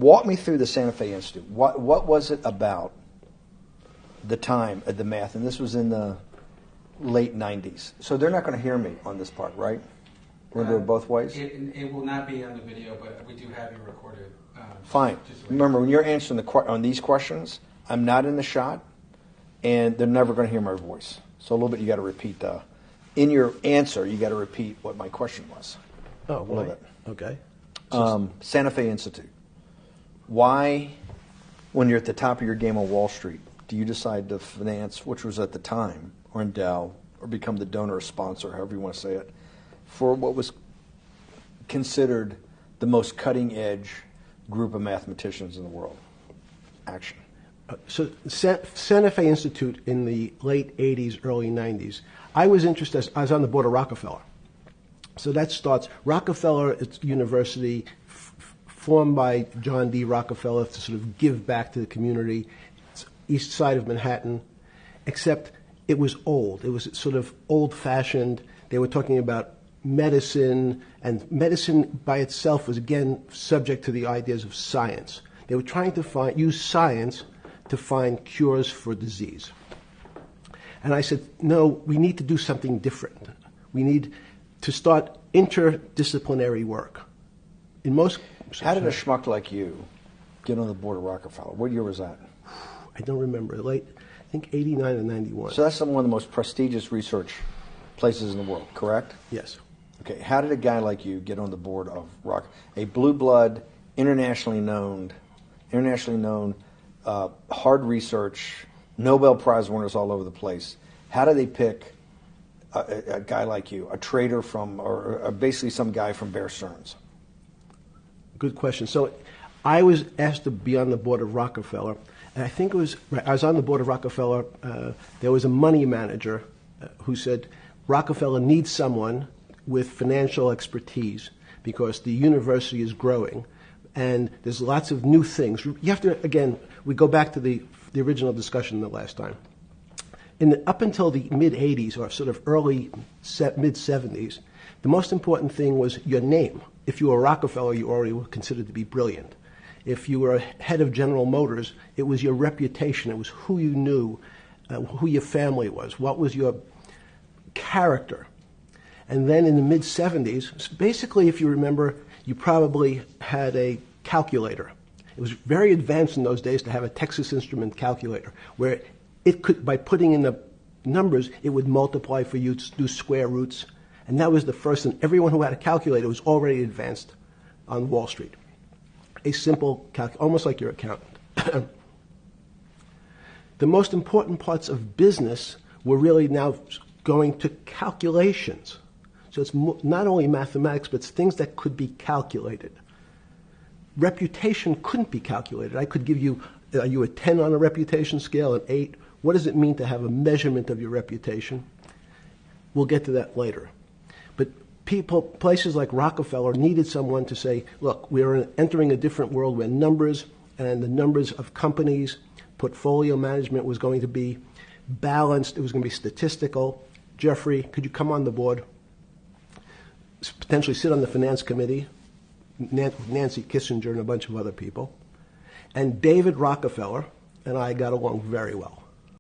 walk me through the Santa Fe Institute. What was it about the time of the math? And this was in the late 90s. So they're not going to hear me on this part, right? We're going to do it both ways? It will not be on the video, but we do have you recorded. Fine. Remember, when you're answering on these questions, I'm not in the shot, and they're never going to hear my voice. So a little bit you got to repeat. In your answer, you got to repeat what my question was. Oh, a little bit. Okay. Santa Fe Institute. Why, when you're at the top of your game on Wall Street, do you decide to finance, which was at the time, or endow, or become the donor or sponsor, however you want to say it, for what was considered the most cutting-edge group of mathematicians in the world? Action. So Santa Fe Institute in the late 80s, early 90s, I was interested, I was on the board of Rockefeller. So that starts, Rockefeller, it's a university formed by John D. Rockefeller to sort of give back to the community. It's east side of Manhattan, except it was old. It was sort of old-fashioned. They were talking about medicine, and medicine by itself was, again, subject to the ideas of science. They were trying to use science to find cures for disease. And I said, no, we need to do something different. We need to start interdisciplinary work. In most, how did a schmuck like you get on the board of Rockefeller? What year was that? I don't remember. Late, I think 89 and 91. So that's one of the most prestigious research places in the world, correct? Yes. Okay. How did a guy like you get on the board of a blue blood, internationally known, hard research, Nobel Prize winners all over the place? How do they pick a guy like you, a trader from, or basically some guy from Bear Stearns? Good question. So I was asked to be on the board of Rockefeller, and I think it was, I was on the board of Rockefeller, there was a money manager who said, Rockefeller needs someone with financial expertise because the university is growing and there's lots of new things. You have to, again, we go back to the original discussion the last time. Up until the mid-'80s or sort of early mid-'70s, the most important thing was your name. If you were Rockefeller, you already were considered to be brilliant. If you were head of General Motors, it was your reputation. It was who you knew, who your family was, what was your character. And then in the mid-'70s, basically, if you remember, you probably had a calculator. It was very advanced in those days to have a Texas Instrument calculator, where it could, by putting in the numbers, it would multiply for you to do square roots. And that was the first, and everyone who had a calculator was already advanced on Wall Street. A simple calculator, almost like your accountant. The most important parts of business were really now going to calculations. So it's not only mathematics, but it's things that could be calculated. Reputation couldn't be calculated. I could give you, are you a 10 on a reputation scale, an 8? What does it mean to have a measurement of your reputation? We'll get to that later. But places like Rockefeller needed someone to say, look, we're entering a different world where numbers and the numbers of companies, portfolio management was going to be balanced. It was going to be statistical. Jeffrey, could you come on the board? Potentially sit on the finance committee. Nancy Kissinger and a bunch of other people. And David Rockefeller and I got along very well.